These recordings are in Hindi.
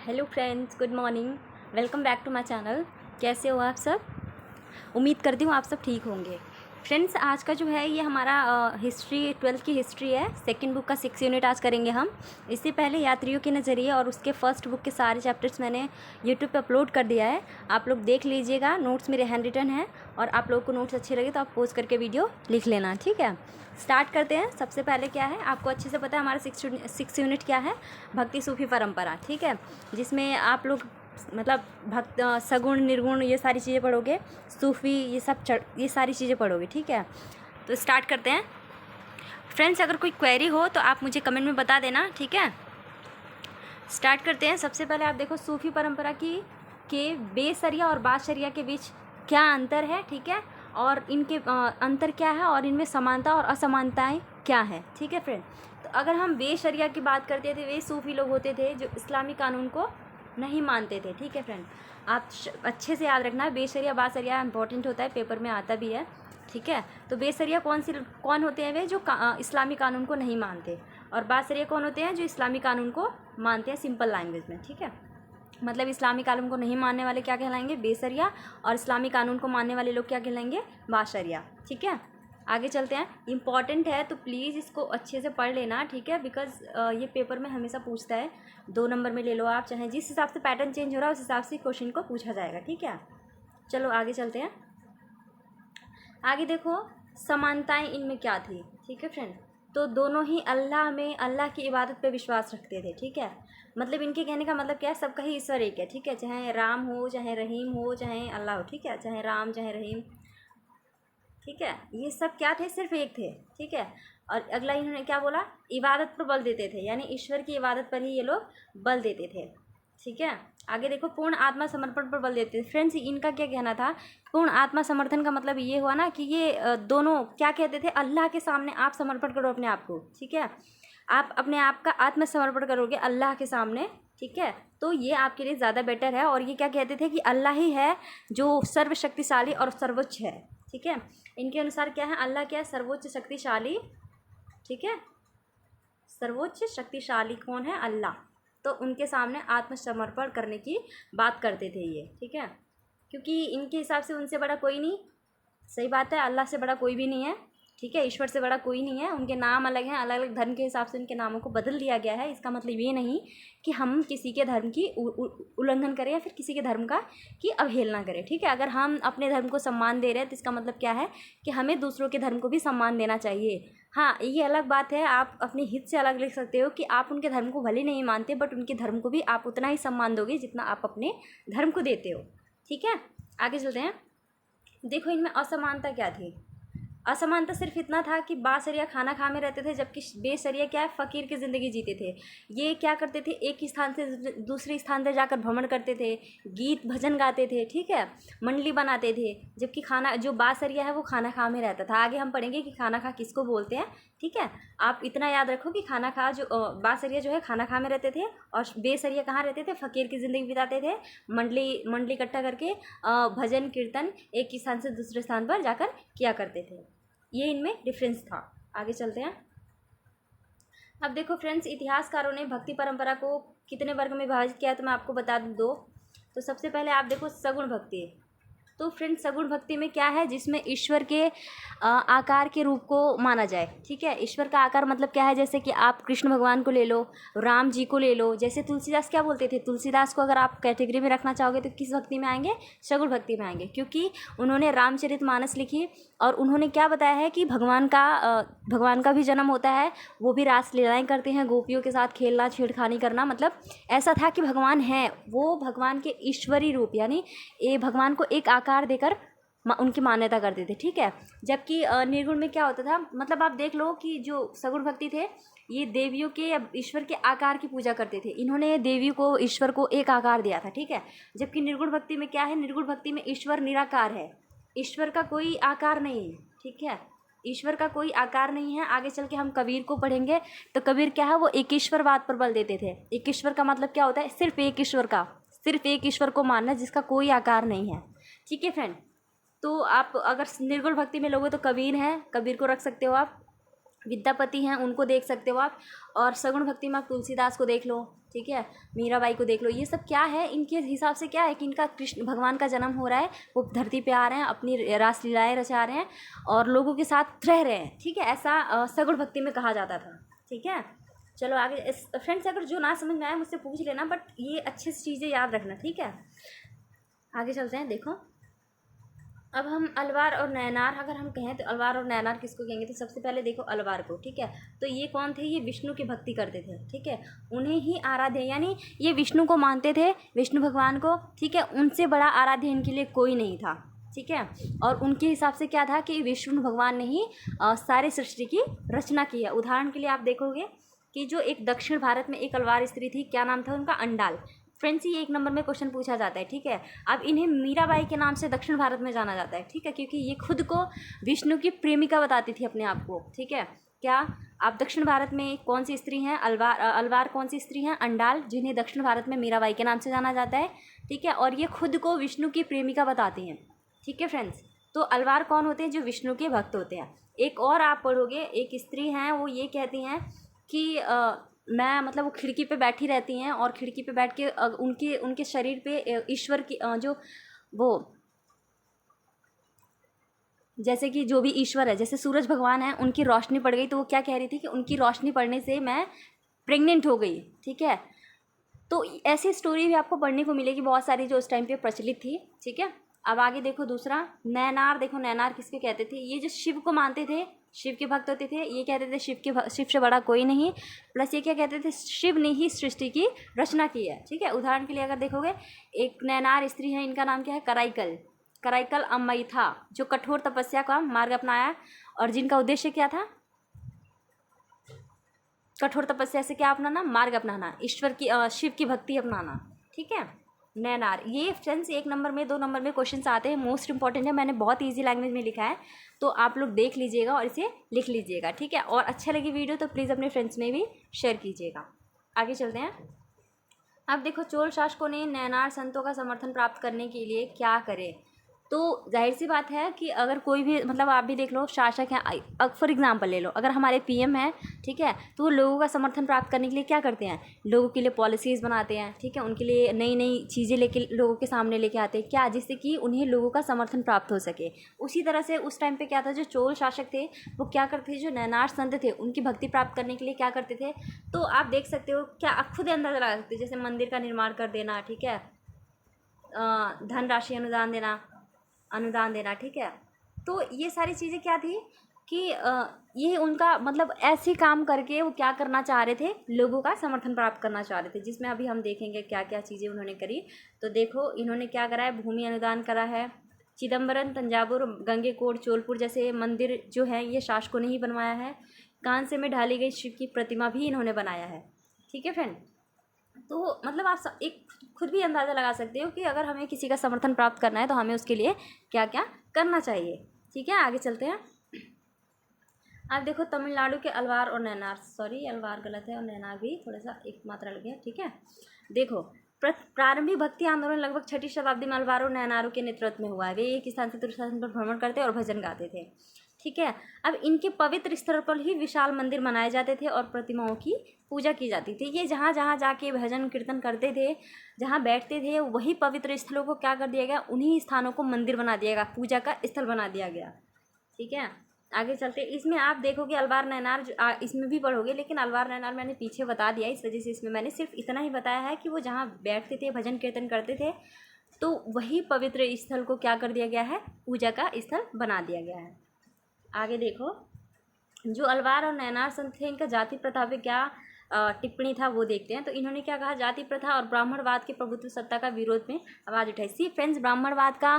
Hello friends, good morning. Welcome back to my channel. कैसे हो आप सब? उम्मीद करती हूँ आप सब ठीक होंगे। फ्रेंड्स, आज का जो है ये हमारा हिस्ट्री 12th की हिस्ट्री है। सेकंड बुक का 6 यूनिट आज करेंगे हम। इससे पहले यात्रियों के नज़रिए और उसके फर्स्ट बुक के सारे चैप्टर्स मैंने यूट्यूब पे अपलोड कर दिया है, आप लोग देख लीजिएगा। नोट्स मेरे हैंड रिटन है और आप लोगों को नोट्स अच्छे लगे तो आप पोस्ट करके वीडियो लिख लेना, ठीक है। स्टार्ट करते हैं। सबसे पहले क्या है, आपको अच्छे से पता है हमारा 6 यूनिट क्या है, भक्ति सूफी परंपरा, ठीक है। जिसमें आप लोग मतलब भक्त सगुण निर्गुण ये सारी चीज़ें पढ़ोगे, सूफ़ी ये सारी चीज़ें पढ़ोगे, ठीक है। तो स्टार्ट करते हैं फ्रेंड्स। अगर कोई क्वेरी हो तो आप मुझे कमेंट में बता देना, ठीक है। स्टार्ट करते हैं। सबसे पहले आप देखो सूफ़ी परंपरा के बेशरिया और बाशरिया के बीच क्या अंतर है, ठीक है, और इनके अंतर क्या है और इनमें समानता और असमानताएं क्या है, ठीक है फ्रेंड। तो अगर हम बेशरिया की बात करते थे, वे सूफ़ी लोग होते थे जो इस्लामी कानून को नहीं मानते थे, ठीक है फ्रेंड। आप अच्छे से याद रखना, बेशरिया बाशरिया इंपॉर्टेंट होता है, पेपर में आता भी है, ठीक है। तो बेशरिया कौन होते हैं? वे जो इस्लामी कानून को नहीं मानते। और बाशरिया कौन होते हैं? जो इस्लामी कानून को मानते हैं, सिंपल लैंग्वेज में, ठीक है। मतलब इस्लामी कानून को नहीं मानने वाले क्या कहलाएंगे? बेशरिया, और इस्लामी कानून को मानने वाले लोग क्या कहलाएंगे? बाशरिया, ठीक है। आगे चलते हैं। इम्पॉर्टेंट है तो प्लीज़ इसको अच्छे से पढ़ लेना, ठीक है, बिकॉज ये पेपर में हमेशा पूछता है। 2 नंबर में ले लो आप, चाहे जिस हिसाब से पैटर्न चेंज हो रहा है उस हिसाब से क्वेश्चन को पूछा जाएगा, ठीक है। चलो आगे चलते हैं। आगे देखो समानताएं इनमें क्या थी, ठीक है फ्रेंड। तो दोनों ही अल्लाह की इबादत पे विश्वास रखते थे, ठीक है। मतलब इनके कहने का मतलब क्या है, सबका ही ईश्वर एक है, ठीक है। चाहे राम हो, चाहे रहीम हो, चाहे अल्लाह हो, ठीक है, चाहे राम चाहे रहीम, ठीक है। ये सब क्या थे? सिर्फ एक थे, ठीक है। और अगला इन्होंने क्या बोला? इबादत पर बल देते थे, यानी ईश्वर की इबादत पर ही ये लोग बल देते थे, ठीक है। आगे देखो, पूर्ण आत्मा समर्पण पर बल देते थे। फ्रेंड्स, इनका क्या कहना था? पूर्ण आत्मा समर्थन का मतलब ये हुआ ना कि ये दोनों क्या कहते थे? अल्लाह के सामने आप समर्पण करो अपने आप को, ठीक है। आप अपने आप का आत्मसमर्पण करोगे अल्लाह के सामने, ठीक है, तो ये आपके लिए ज़्यादा बेटर है। और ये क्या कहते थे कि अल्लाह ही है जो सर्वशक्तिशाली और सर्वोच्च है, ठीक है। इनके अनुसार क्या है? अल्लाह क्या है? सर्वोच्च शक्तिशाली, ठीक है। सर्वोच्च शक्तिशाली कौन है? अल्लाह। तो उनके सामने आत्मसमर्पण करने की बात करते थे ये, ठीक है, क्योंकि इनके हिसाब से उनसे बड़ा कोई नहीं। सही बात है, अल्लाह से बड़ा कोई भी नहीं है, ठीक है। ईश्वर से बड़ा कोई नहीं है। उनके नाम अलग हैं, अलग अलग धर्म के हिसाब से उनके नामों को बदल दिया गया है। इसका मतलब ये नहीं कि हम किसी के धर्म की उल्लंघन करें या फिर किसी के धर्म का की अवहेलना करें, ठीक है। अगर हम अपने धर्म को सम्मान दे रहे हैं तो इसका मतलब क्या है कि हमें दूसरों के धर्म को भी सम्मान देना चाहिए। हाँ, ये अलग बात है, आप अपने हित से अलग लिख सकते हो कि आप उनके धर्म को भले नहीं मानते, बट उनके धर्म को भी आप उतना ही सम्मान दोगे जितना आप अपने धर्म को देते हो, ठीक है। आगे चलते हैं। देखो इनमें असमानता क्या थी। असमानता सिर्फ इतना था कि बाशरिया खाना खा में रहते थे, जबकि बेशरिया क्या है? फ़कीर की ज़िंदगी जीते थे। ये क्या करते थे? एक स्थान से दूसरे स्थान पर जाकर भ्रमण करते थे, गीत भजन गाते थे, ठीक है, मंडली बनाते थे। जबकि खाना जो बाशरिया है वो खाना खा में रहता था। आगे हम पढ़ेंगे कि खाना खा किसको बोलते हैं, ठीक है। आप इतना याद रखो कि खाना खा जो बाशरिया जो है खाना खा में रहते थे, और बेशरिया कहाँ रहते थे? फ़कीर की ज़िंदगी बिताते थे, मंडली इकट्ठा करके भजन कीर्तन एक स्थान से दूसरे स्थान पर जाकर किया करते थे। ये इनमें डिफरेंस था। आगे चलते हैं। अब देखो फ्रेंड्स, इतिहासकारों ने भक्ति परंपरा को कितने वर्ग में विभाजित किया तो मैं आपको बता दूँ 2। तो सबसे पहले आप देखो सगुण भक्ति। तो फ्रेंड्स, सगुण भक्ति में क्या है? जिसमें ईश्वर के आकार के रूप को माना जाए, ठीक है। ईश्वर का आकार मतलब क्या है? जैसे कि आप कृष्ण भगवान को ले लो, राम जी को ले लो। जैसे तुलसीदास क्या बोलते थे? तुलसीदास को अगर आप कैटेगरी में रखना चाहोगे तो किस भक्ति में आएंगे? सगुण भक्ति में आएंगे, क्योंकि उन्होंने रामचरितमानस लिखी और उन्होंने क्या बताया है कि भगवान का भी जन्म होता है, वो भी रासलीलाएँ करते हैं, गोपियों के साथ खेलना, छेड़खानी करना। मतलब ऐसा था कि भगवान है, वो भगवान के ईश्वरी रूप, यानी ये भगवान को एक आकार देकर उनकी मान्यता करते थे, ठीक है। जबकि निर्गुण में क्या होता था? मतलब आप देख लो कि जो सगुण भक्ति थे ये देवियों के या ईश्वर के आकार की पूजा करते थे। इन्होंने देवी को, ईश्वर को एक आकार दिया था, ठीक है। जबकि निर्गुण भक्ति में क्या है? निर्गुण भक्ति में ईश्वर निराकार है, ईश्वर का कोई आकार नहीं है, ठीक है। ईश्वर का कोई आकार नहीं है। आगे चल के हम कबीर को पढ़ेंगे तो कबीर क्या है? वो एक ईश्वरवाद पर बल देते थे। एक ईश्वर का मतलब क्या होता है? सिर्फ एक ईश्वर को मानना जिसका कोई आकार नहीं है, ठीक है फ्रेंड। तो आप अगर निर्गुण भक्ति में लोगे तो कबीर हैं, कबीर को रख सकते हो आप। विद्यापति हैं उनको देख सकते हो आप, और सगुण भक्ति में आप तुलसीदास को देख लो, ठीक है, मीराबाई को देख लो। ये सब क्या है, इनके हिसाब से क्या है कि इनका कृष्ण भगवान का जन्म हो रहा है, वो धरती पे आ रहे हैं, अपनी रासलीलाएँ रचा रहे हैं और लोगों के साथ रह रहे हैं, ठीक है, ऐसा सगुण भक्ति में कहा जाता था, ठीक है। चलो आगे फ्रेंड्स, अगर जो ना समझ में आए मुझसे पूछ लेना, बट ये अच्छी चीज़ें याद रखना, ठीक है। आगे चलते हैं। देखो अब हम अलवार और नैनार अगर हम कहें तो अलवार और नैनार किसको कहेंगे, तो सबसे पहले देखो अलवार को, ठीक है। तो ये कौन थे, ये विष्णु की भक्ति करते थे, ठीक है, उन्हें ही आराध्य, यानी ये विष्णु को मानते थे, विष्णु भगवान को, ठीक है, उनसे बड़ा आराध्य इनके लिए कोई नहीं था, ठीक है। और उनके हिसाब से क्या था कि विष्णु भगवान ने ही सारे सृष्टि की रचना की है। उदाहरण के लिए आप देखोगे कि जो एक दक्षिण भारत में एक अलवार स्त्री थी, क्या नाम था उनका, अंडाल। फ्रेंड्स ये 1 नंबर में क्वेश्चन पूछा जाता है, ठीक है। अब इन्हें मीराबाई के नाम से दक्षिण भारत में जाना जाता है, ठीक है, क्योंकि ये खुद को विष्णु की प्रेमिका बताती थी अपने आप को, ठीक है। क्या आप दक्षिण भारत में कौन सी स्त्री हैं, अलवार कौन सी स्त्री हैं, अंडाल, जिन्हें दक्षिण भारत में मीराबाई के नाम से जाना जाता है, ठीक है, और ये खुद को विष्णु की प्रेमिका बताती हैं, ठीक है फ्रेंड्स। तो अलवार कौन होते हैं, जो विष्णु के भक्त होते हैं। एक और आप पढ़ोगे, एक स्त्री हैं, वो ये कहती हैं कि मैं मतलब वो खिड़की पे बैठी रहती हैं और खिड़की पे बैठ के उनके उनके शरीर पे ईश्वर की जो वो जैसे कि जो भी ईश्वर है, जैसे सूरज भगवान है, उनकी रोशनी पड़ गई, तो वो क्या कह रही थी कि उनकी रोशनी पड़ने से मैं प्रेग्नेंट हो गई, ठीक है। तो ऐसी स्टोरी भी आपको पढ़ने को मिलेगी बहुत सारी, जो उस टाइम पे प्रचलित थी, ठीक है। अब आगे देखो दूसरा नैनार। देखो नैनार किसके कहते थे, ये जो शिव को मानते थे, शिव के भक्त होते थे, ये कहते थे शिव से बड़ा कोई नहीं, प्लस ये क्या कहते थे, शिव ने ही सृष्टि की रचना की है, ठीक है। उदाहरण के लिए अगर देखोगे, एक नैनार स्त्री है, इनका नाम क्या है, कराईकल, कराईकल अम्मई था, जो कठोर तपस्या का मार्ग अपनाया और जिनका उद्देश्य क्या था, कठोर तपस्या से क्या अपनाना, मार्ग अपनाना, ईश्वर की शिव की भक्ति अपनाना, ठीक है। नैनार, ये फ्रेंड्स 1 नंबर में 2 नंबर में क्वेश्चन आते हैं, मोस्ट इंपॉर्टेंट है, मैंने बहुत इजी लैंग्वेज में लिखा है, तो आप लोग देख लीजिएगा और इसे लिख लीजिएगा, ठीक है। और अच्छा लगी वीडियो तो प्लीज़ अपने फ्रेंड्स में भी शेयर कीजिएगा। आगे चलते हैं। अब देखो चोल शासकों ने नैनार संतों का समर्थन प्राप्त करने के लिए क्या करे, तो जाहिर सी बात है कि अगर कोई भी मतलब आप भी देख लो शासक हैं, फॉर एग्जांपल ले लो, अगर हमारे पीएम हैं, ठीक है, तो वो लोगों का समर्थन प्राप्त करने के लिए क्या करते हैं, लोगों के लिए पॉलिसीज़ बनाते हैं, ठीक है, उनके लिए नई नई चीज़ें लेके लोगों के सामने लेके आते हैं, क्या, जिससे कि उन्हें लोगों का समर्थन प्राप्त हो सके। उसी तरह से उस टाइम पर क्या था, जो चोल शासक थे वो क्या करते थे, जो नैनार संत थे उनकी भक्ति प्राप्त करने के लिए क्या करते थे, तो आप देख सकते हो, क्या आप खुद अंदाजा लगा सकते हो, जैसे मंदिर का निर्माण कर देना, ठीक है, धनराशि अनुदान देना, ठीक है। तो ये सारी चीज़ें क्या थी कि ये उनका मतलब ऐसे काम करके वो क्या करना चाह रहे थे, लोगों का समर्थन प्राप्त करना चाह रहे थे, जिसमें अभी हम देखेंगे क्या क्या चीज़ें उन्होंने करी। तो देखो इन्होंने क्या करा है, भूमि अनुदान करा है, चिदम्बरम, तंजावुर, गंगेकोट, चोलपुर जैसे मंदिर जो है ये शासकों ने ही बनवाया है। कांसे में ढाली गई शिव की प्रतिमा भी इन्होंने बनाया है, ठीक है फ्रेंड। तो मतलब आप एक खुद भी अंदाज़ा लगा सकते हो कि अगर हमें किसी का समर्थन प्राप्त करना है तो हमें उसके लिए क्या क्या करना चाहिए, ठीक है। आगे चलते हैं। अब देखो तमिलनाडु के अलवार और नैनार, सॉरी अलवार गलत है और नैनार भी थोड़ा सा एक मात्रा लग गया, ठीक है। देखो प्रारंभिक भक्ति आंदोलन लगभग 6वीं शताब्दी में अलवार और नैनारों के नेतृत्व में हुआ है। वे एक स्थान से दूसरे स्थान पर भ्रमण करते और भजन गाते थे, ठीक है। अब इनके पवित्र स्थल पर ही विशाल मंदिर बनाए जाते थे और प्रतिमाओं की पूजा की जाती थी। ये जहाँ जहाँ जाके भजन कीर्तन करते थे, जहाँ बैठते थे, वही पवित्र स्थलों को क्या कर दिया गया, उन्हीं स्थानों को मंदिर बना दिया गया, पूजा का स्थल बना दिया गया, ठीक है। आगे चलते, इसमें आप देखोगे अलवार नैनार इसमें भी पढ़ोगे, लेकिन अलवार नैनार मैंने पीछे बता दिया, इस वजह से इसमें मैंने सिर्फ इतना ही बताया है कि वो जहाँ बैठते थे, भजन कीर्तन करते थे, तो वही पवित्र स्थल को क्या कर दिया गया है, पूजा का स्थल बना दिया गया है। आगे देखो, जो अलवार और नैनार संत थे, इनका जाति प्रथा पे क्या टिप्पणी था वो देखते हैं। तो इन्होंने क्या कहा, जाति प्रथा और ब्राह्मणवाद के प्रभुत्व सत्ता का विरोध में आवाज़ उठाई। सी फ्रेंड्स, ब्राह्मणवाद का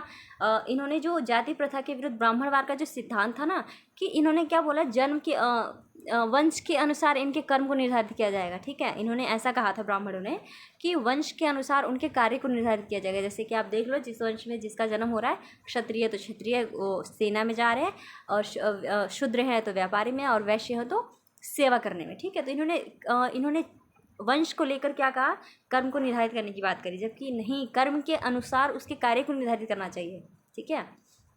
इन्होंने जो जाति प्रथा के विरुद्ध ब्राह्मणवाद का जो सिद्धांत था ना, कि इन्होंने क्या बोला, जन्म के वंश के अनुसार इनके कर्म को निर्धारित किया जाएगा, ठीक है। इन्होंने ऐसा कहा था ब्राह्मणों ने कि वंश के अनुसार उनके कार्य को निर्धारित किया जाएगा। जैसे कि आप देख लो, जिस वंश में जिसका जन्म हो रहा है, क्षत्रिय तो क्षत्रिय वो सेना में जा रहे हैं, और शूद्र है तो व्यापारी में, और वैश्य हो तो सेवा करने में, ठीक है। तो इन्होंने वंश को लेकर क्या कहा, कर्म को निर्धारित करने की बात करी, जबकि नहीं, कर्म के अनुसार उसके कार्य को निर्धारित करना चाहिए, ठीक है।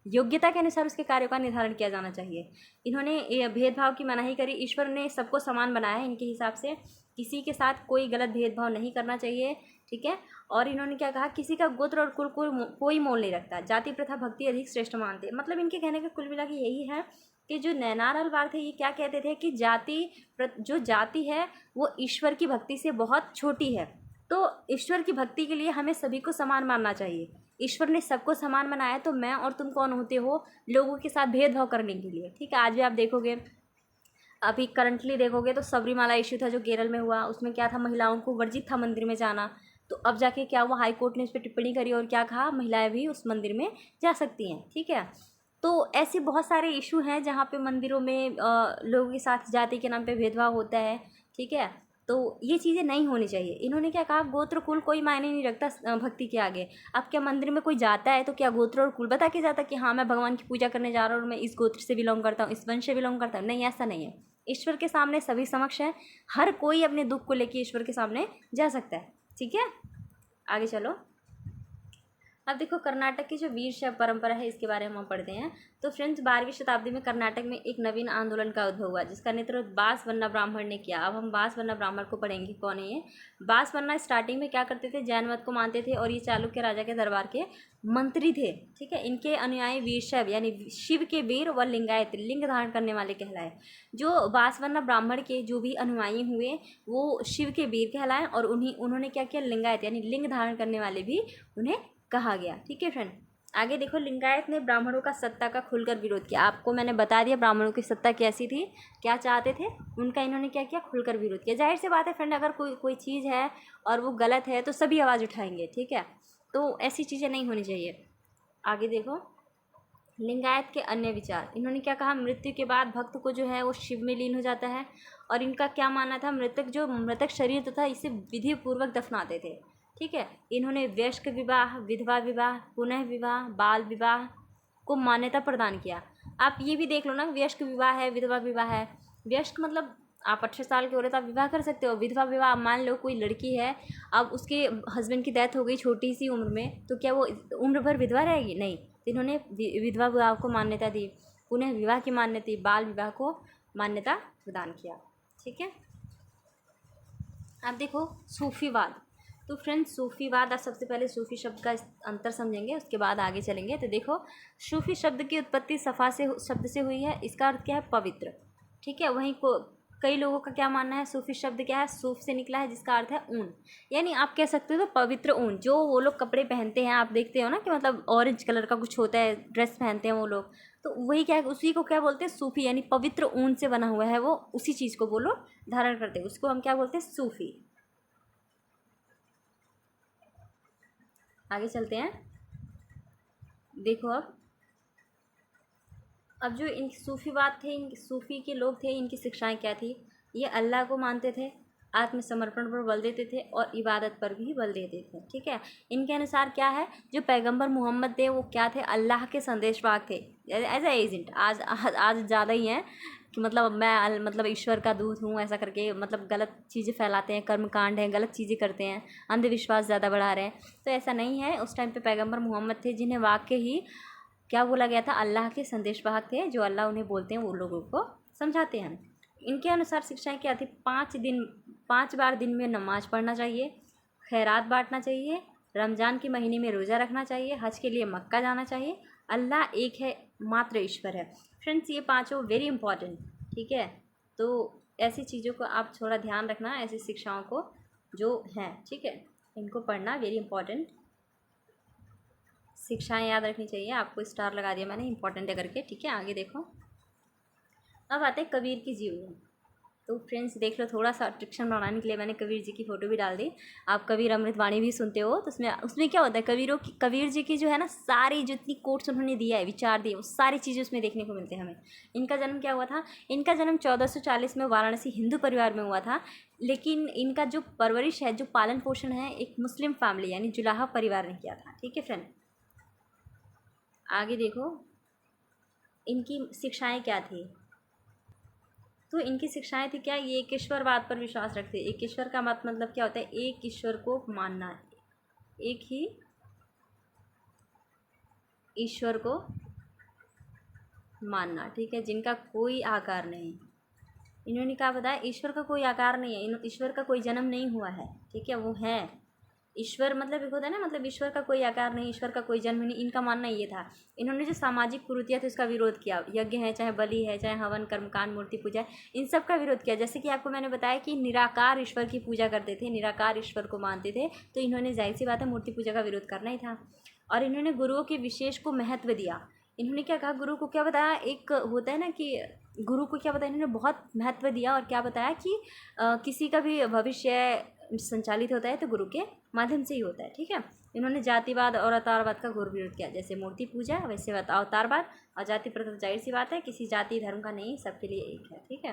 योग्यता के अनुसार उसके कार्यों का निर्धारण किया जाना चाहिए। इन्होंने ये भेदभाव की मनाही करी। ईश्वर ने सबको समान बनाया है इनके हिसाब से, किसी के साथ कोई गलत भेदभाव नहीं करना चाहिए, ठीक है। और इन्होंने क्या कहा, किसी का गोत्र और कुल कोई मोल नहीं रखता, जाति प्रथा भक्ति अधिक श्रेष्ठ मानते। मतलब इनके कहने का कुल मिला के यही है कि जो नैनार अलवार थे ये क्या कहते थे कि जो जाति है वो ईश्वर की भक्ति से बहुत छोटी है, तो ईश्वर की भक्ति के लिए हमें सभी को समान मानना चाहिए। ईश्वर ने सबको समान बनाया, तो मैं और तुम कौन होते हो लोगों के साथ भेदभाव करने के लिए, ठीक है। आज भी आप देखोगे, अभी करंटली देखोगे तो सबरीमाला इशू था जो केरल में हुआ, उसमें क्या था, महिलाओं को वर्जित था मंदिर में जाना। तो अब जाके क्या हुआ, हाई कोर्ट ने इस पर टिप्पणी करी और क्या कहा, महिलाएं भी उस मंदिर में जा सकती हैं, ठीक है। तो ऐसे बहुत सारे इशू हैं जहाँ पे मंदिरों में लोगों के साथ जाति के नाम पे भेदभाव होता है, ठीक है। तो ये चीज़ें नहीं होनी चाहिए। इन्होंने क्या कहा, गोत्र कुल कोई मायने नहीं रखता भक्ति के आगे। अब क्या मंदिर में कोई जाता है तो क्या गोत्र और कुल बता के जाता कि हाँ मैं भगवान की पूजा करने जा रहा हूँ और मैं इस गोत्र से बिलोंग करता हूँ, इस वंश से बिलोंग करता हूँ? नहीं, ऐसा नहीं है। ईश्वर के सामने सभी समक्ष है, हर कोई अपने दुख को लेकर ईश्वर के सामने जा सकता है, ठीक है। आगे चलो। अब देखो, कर्नाटक की जो वीर शैव परंपरा है इसके बारे में हम पढ़ते हैं। तो फ्रेंड्स, 12वीं शताब्दी में कर्नाटक में एक नवीन आंदोलन का उद्भव हुआ जिसका नेतृत्व बासवन्ना ब्राह्मण ने किया। अब हम बासवन्ना ब्राह्मण को पढ़ेंगे, कौन है ये। बासवन्ना स्टार्टिंग में क्या करते थे, जैन मत को मानते थे और ये चालुक्य राजा के दरबार के मंत्री थे, ठीक है। इनके अनुयायी वीर शैव यानी शिव के वीर व लिंगायत लिंग धारण करने वाले कहलाए। जो बासवन्ना ब्राह्मण के जो भी अनुयायी हुए वो शिव के वीर कहलाए और उन्होंने क्या किया, लिंगायत यानी लिंग धारण करने वाले भी उन्हें कहा गया, ठीक है फ्रेंड। आगे देखो, लिंगायत ने ब्राह्मणों का सत्ता का खुलकर विरोध किया। आपको मैंने बता दिया ब्राह्मणों की सत्ता कैसी थी, क्या चाहते थे, उनका इन्होंने क्या किया, खुलकर विरोध किया। जाहिर सी बात है फ्रेंड, अगर कोई चीज़ है और वो गलत है तो सभी आवाज़ उठाएंगे, ठीक है। तो ऐसी चीज़ें नहीं होनी चाहिए। आगे देखो, लिंगायत के अन्य विचार। इन्होंने क्या कहा, मृत्यु के बाद भक्त को जो है वो शिव में लीन हो जाता है और इनका क्या मानना था, मृतक शरीर तथा इसे विधि पूर्वक दफनाते थे, ठीक है। इन्होंने वयस्क विवाह, विधवा विवाह, पुनः विवाह, बाल विवाह को मान्यता प्रदान किया। आप ये भी देख लो ना, वयस्क विवाह है, विधवा विवाह है। वयस्क मतलब आप 18 साल के हो रहे तो आप विवाह कर सकते हो। विधवा विवाह, मान लो कोई लड़की है, अब उसके हस्बैंड की डेथ हो गई छोटी सी उम्र में, तो क्या वो उम्र भर विधवा रहेगी? नहीं। तो इन्होंने विधवा विवाह को मान्यता दी, पुनः विवाह की मान्यता दी, बाल विवाह को मान्यता प्रदान किया, ठीक है। अब देखो, सूफीवाद। तो फ्रेंड्स, सूफीवाद, आप सबसे पहले सूफी शब्द का अंतर समझेंगे, उसके बाद आगे चलेंगे। तो देखो, सूफी शब्द की उत्पत्ति सफ़ा से शब्द से हुई है। इसका अर्थ क्या है, पवित्र, ठीक है। वहीं को कई लोगों का क्या मानना है, सूफी शब्द क्या है, सूफ से निकला है जिसका अर्थ है ऊन, यानी आप कह सकते हो तो पवित्र ऊन। जो वो लोग कपड़े पहनते हैं, आप देखते हो ना कि मतलब ऑरेंज कलर का कुछ होता है, ड्रेस पहनते हैं वो लोग, तो वही क्या है, उसी को क्या बोलते हैं, सूफी, यानी पवित्र ऊन से बना हुआ है वो, उसी चीज़ को वो लोग धारण करते हैं, उसको हम क्या बोलते हैं, सूफी। आगे चलते हैं। देखो, अब जो इन सूफीवाद थे, इन सूफी के लोग थे, इनकी शिक्षाएं क्या थी, ये अल्लाह को मानते थे, आत्मसमर्पण पर बल देते थे और इबादत पर भी बल देते थे, ठीक है। इनके अनुसार क्या है, जो पैगंबर मोहम्मद थे वो क्या थे, अल्लाह के संदेशवाहक थे, एज ए एजेंट। आज ज़्यादा ही हैं कि मतलब मैं मतलब ईश्वर का दूत हूँ, ऐसा करके मतलब गलत चीज़ें फैलाते हैं, कर्मकांड हैं, गलत चीज़ें करते हैं, अंधविश्वास ज़्यादा बढ़ा रहे हैं। तो ऐसा नहीं है। उस टाइम पे पैगंबर मोहम्मद थे जिन्हें वाकई ही क्या बोला गया था, अल्लाह के संदेशवाहक थे, जो अल्लाह उन्हें बोलते हैं वो लोगों को समझाते हैं। इनके अनुसार शिक्षाएं क्या थी, 5 बार दिन में नमाज पढ़ना चाहिए, खैरात बांटना चाहिए, रमज़ान के महीने में रोज़ा रखना चाहिए, हज के लिए मक्का जाना चाहिए, अल्लाह एक है, मात्र ईश्वर है। फ्रेंड्स, ये पांचों वेरी इंपॉर्टेंट, ठीक है। तो ऐसी चीज़ों को आप थोड़ा ध्यान रखना, ऐसी शिक्षाओं को जो हैं, ठीक है, इनको पढ़ना वेरी इंपॉर्टेंट। शिक्षाएं याद रखनी चाहिए। आपको स्टार लगा दिया मैंने इंपॉर्टेंट है करके, ठीक है। आगे देखो, अब आते हैं कबीर की जीवनी। तो फ्रेंड्स देख लो, थोड़ा सा अट्रैक्शन बढ़ाने के लिए मैंने कबीर जी की फ़ोटो भी डाल दी। आप कबीर अमृतवाणी भी सुनते हो तो उसमें क्या होता है, कबीर जी की जो है ना, सारी जितनी कोट्स उन्होंने दिया है, विचार दिए, वो सारी चीज़ें उसमें देखने को मिलते हैं हमें। इनका जन्म क्या हुआ था, इनका जन्म 1440 में वाराणसी हिंदू परिवार में हुआ था, लेकिन इनका जो परवरिश है, जो पालन पोषण है, एक मुस्लिम फैमिली यानी जुलाहा परिवार ने किया था, ठीक है फ्रेंड। आगे देखो, इनकी शिक्षाएं क्या थी। तो इनकी शिक्षाएं थी क्या, ये एक ईश्वरवाद पर विश्वास रखते। एक ईश्वर का मतलब क्या होता है, एक ईश्वर को मानना, एक ही ईश्वर को मानना, ठीक है, जिनका कोई आकार नहीं। इन्होंने क्या बताया, ईश्वर का कोई आकार नहीं है, ईश्वर का कोई जन्म नहीं हुआ है, ठीक है, वो है ईश्वर, मतलब एक होता है ना, मतलब ईश्वर का कोई आकार नहीं, ईश्वर का कोई जन्म नहीं, इनका मानना ये था। इन्होंने जो सामाजिक कुरीतियाँ थी उसका विरोध किया, यज्ञ है, चाहे बलि है, चाहे हवन, कर्मकांड, मूर्ति पूजा, इन सब का विरोध किया। जैसे कि आपको मैंने बताया कि निराकार ईश्वर की पूजा करते थे, निराकार ईश्वर को मानते थे, तो इन्होंने जाहिर सी बात है मूर्ति पूजा का विरोध करना ही था। और इन्होंने गुरुओं के विशेष को महत्व दिया। इन्होंने क्या कहा, गुरु को क्या बताया, एक होता है ना कि गुरु को क्या बताया, इन्होंने बहुत महत्व दिया। और क्या बताया कि किसी का भी भविष्य संचालित होता है तो गुरु के माध्यम से ही होता है, ठीक है। इन्होंने जातिवाद और अवतारवाद का घोर विरोध किया। जैसे मूर्ति पूजा वैसे अवतारवाद, और जाति प्रथा जाहिर सी बात है किसी जाति धर्म का नहीं, सबके लिए एक है, ठीक है।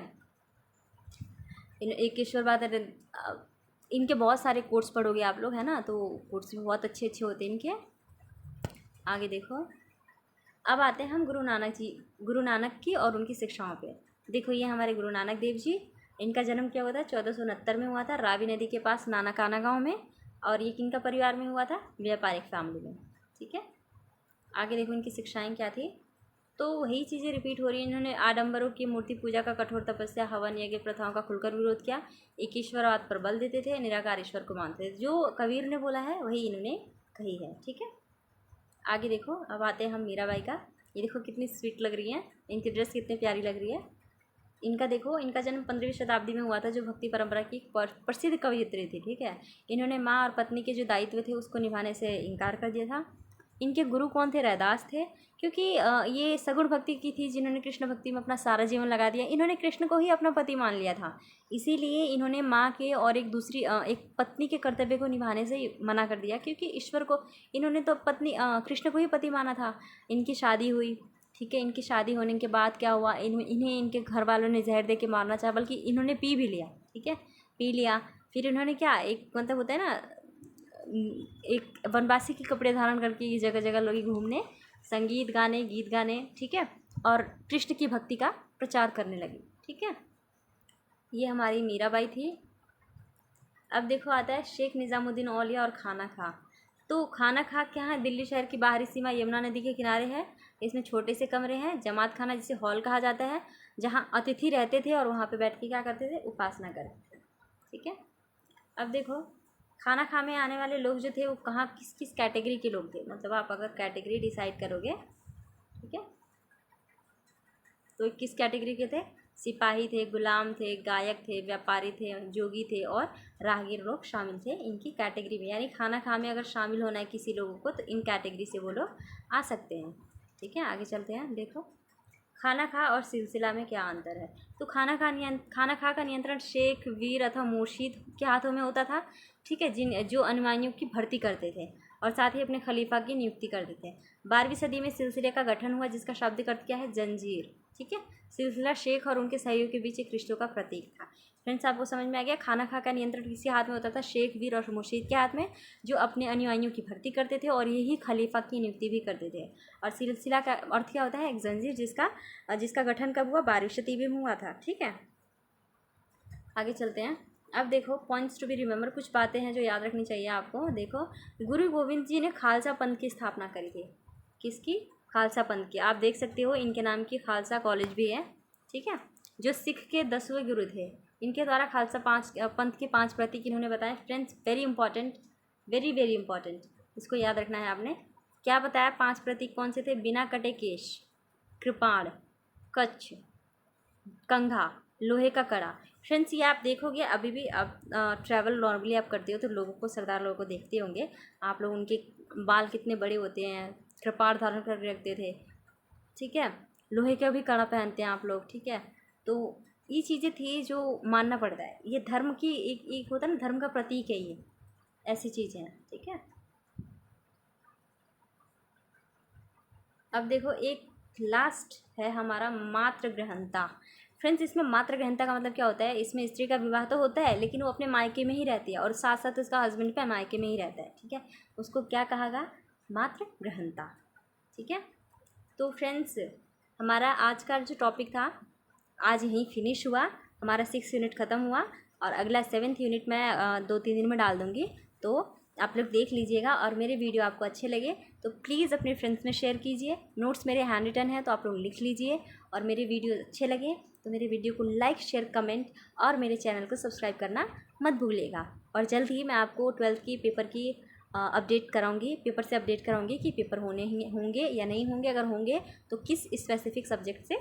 एक ईश्वरवाद, इनके बहुत सारे कोट्स पढ़ोगे आप लोग, है ना, तो कोट्स भी बहुत अच्छे अच्छे होते हैं इनके। आगे देखो, अब आते हैं हम गुरु नानक की और उनकी शिक्षाओं पे। देखो ये हमारे गुरु नानक देव जी, इनका जन्म क्या हुआ था, 1469 में हुआ था, रावी नदी के पास नानकाना गांव में। और ये किनका परिवार में हुआ था, व्यापारिक फैमिली में, ठीक है। आगे देखो इनकी शिक्षाएं क्या थी, तो वही चीज़ें रिपीट हो रही हैं। इन्होंने आडंबरों की मूर्ति पूजा का, कठोर तपस्या, हवन यज्ञ प्रथाओं का खुलकर विरोध किया। एक ईश्वरवाद पर बल देते थे, निराकार ईश्वर को मानते थे। जो कबीर ने बोला है वही इन्होंने कही है, ठीक है। आगे देखो, अब आते हैं हम मीराबाई का। ये देखो कितनी स्वीट लग रही है, इनकी ड्रेस कितनी प्यारी लग रही है। इनका देखो, इनका जन्म 15वीं शताब्दी में हुआ था, जो भक्ति परंपरा की प्रसिद्ध कवयित्री थी, ठीक है। इन्होंने माँ और पत्नी के जो दायित्व थे उसको निभाने से इनकार कर दिया था। इनके गुरु कौन थे, रैदास थे, क्योंकि ये सगुण भक्ति की थी, जिन्होंने कृष्ण भक्ति में अपना सारा जीवन लगा दिया। इन्होंने कृष्ण को ही अपना पति मान लिया था, इसीलिए इन्होंने माँ के और एक दूसरी एक पत्नी के कर्तव्य को निभाने से मना कर दिया, क्योंकि ईश्वर को इन्होंने तो पत्नी कृष्ण को ही पति माना था। इनकी शादी हुई, ठीक है। इनकी शादी होने के बाद क्या हुआ, इन्हें इनके घर वालों ने जहर दे के मारना चाहा, बल्कि इन्होंने पी भी लिया, ठीक है, पी लिया। फिर इन्होंने क्या, एक मतलब होता है ना, एक वनवासी के कपड़े धारण करके जगह जगह लोग घूमने, संगीत गाने, गीत गाने, ठीक है, और कृष्ण की भक्ति का प्रचार करने लगी, ठीक है। ये हमारी मीराबाई थी। अब देखो आता है शेख निज़ामुद्दीन औलिया और खाना खा। तो खाना खा क्या है, दिल्ली शहर की बाहरी सीमा यमुना नदी के किनारे है। इसमें छोटे से कमरे हैं, जमात खाना जिसे हॉल कहा जाता है, जहाँ अतिथि रहते थे और वहाँ पे बैठ के क्या करते थे, उपासना करते थे, ठीक है। अब देखो खाना खा में आने वाले लोग जो थे वो कहाँ, किस किस कैटेगरी के लोग थे, मतलब आप अगर कैटेगरी डिसाइड करोगे, ठीक है, तो किस कैटेगरी के थे, सिपाही थे, गुलाम थे, गायक थे, व्यापारी थे, जोगी थे और राहगीर लोग शामिल थे इनकी कैटेगरी में। यानी खाना खा में अगर शामिल होना है किसी लोगों को तो इन कैटेगरी से वो लोग आ सकते हैं, ठीक है। आगे चलते हैं, देखो खाना खा और सिलसिला में क्या अंतर है। तो खाना खा का नियंत्रण शेख, वीर अथवा मुर्शीद के हाथों में होता था, ठीक है, जो अनुयायियों की भर्ती करते थे और साथ ही अपने खलीफा की नियुक्ति करते थे। 12वीं सदी में सिलसिले का गठन हुआ, जिसका शाब्दिक अर्थ क्या है, जंजीर, ठीक है। सिलसिला शेख और उनके सहयोग के बीच एक रिश्तों का प्रतीक था। फ्रेंड्स आपको समझ में आ गया, खाना खा का नियंत्रण किसी हाथ में होता था, शेख, वीर और मुर्शीद के हाथ में, जो अपने अनुयायियों की भर्ती करते थे और यही खलीफा की नियुक्ति भी करते थे। और सिलसिला का अर्थ क्या होता है, एक जंजीर, जिसका गठन कब हुआ, 12वीं सदी में हुआ था, ठीक है। आगे चलते हैं। अब देखो पॉइंट्स टू बी रिमेंबर, कुछ बातें हैं जो याद रखनी चाहिए आपको। देखो गुरु गोविंद जी ने खालसा पंथ की स्थापना करी थी, किसकी, खालसा पंथ की। आप देख सकते हो इनके नाम की खालसा कॉलेज भी है, ठीक है। जो सिख के 10वें गुरु थे, इनके द्वारा खालसा पंथ के 5 प्रतीक इन्होंने बताए। Friends very important, very very important, इसको याद रखना है आपने। क्या बताया, 5 प्रतीक कौन से थे, बिना कटे केश, कृपाण, कच्छ, कंघा, लोहे का कड़ा। फ्रेंड्स ये आप देखोगे अभी भी, आप ट्रैवल नॉर्मली आप करते हो तो लोगों को, सरदार लोगों को देखते होंगे आप लोग, उनके बाल कितने बड़े होते हैं, कृपाण धारण करके रखते थे, ठीक है, लोहे का भी कड़ा पहनते हैं आप लोग, ठीक है। तो ये चीज़ें थी जो मानना पड़ता है, ये धर्म की एक होता है ना, धर्म का प्रतीक है ये, ऐसी चीज़ें हैं, ठीक है। अब देखो एक लास्ट है हमारा मातृ गृहणता। फ्रेंड्स इसमें मातृ गृहणता का मतलब क्या होता है, इसमें स्त्री का विवाह तो होता है लेकिन वो अपने मायके में ही रहती है और साथ साथ उसका हस्बैंड भी मायके में ही रहता है, ठीक है। उसको क्या कहा गया, मातृ गृहणता, ठीक है। तो फ्रेंड्स हमारा आज का जो टॉपिक था आज यहीं फिनिश हुआ, हमारा 6 यूनिट ख़त्म हुआ और अगला 7th यूनिट मैं 2-3 दिन में डाल दूँगी। तो आप लोग देख लीजिएगा। और मेरे वीडियो आपको अच्छे लगे तो प्लीज़ अपने फ्रेंड्स में शेयर कीजिए। नोट्स मेरे हैंड रिटन है तो आप लोग लिख लीजिए। और मेरे वीडियो अच्छे लगे तो मेरे वीडियो को लाइक, शेयर, कमेंट और मेरे चैनल को सब्सक्राइब करना मत भूलिएगा। और जल्द ही मैं आपको 12th की पेपर की अपडेट कराऊंगी, पेपर से अपडेट कराऊंगी कि पेपर होंगे या नहीं होंगे। अगर होंगे तो किस स्पेसिफिक सब्जेक्ट से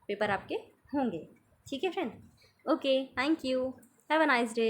पेपर आपके होंगे। ठीक है friend, okay, thank you, have a nice day.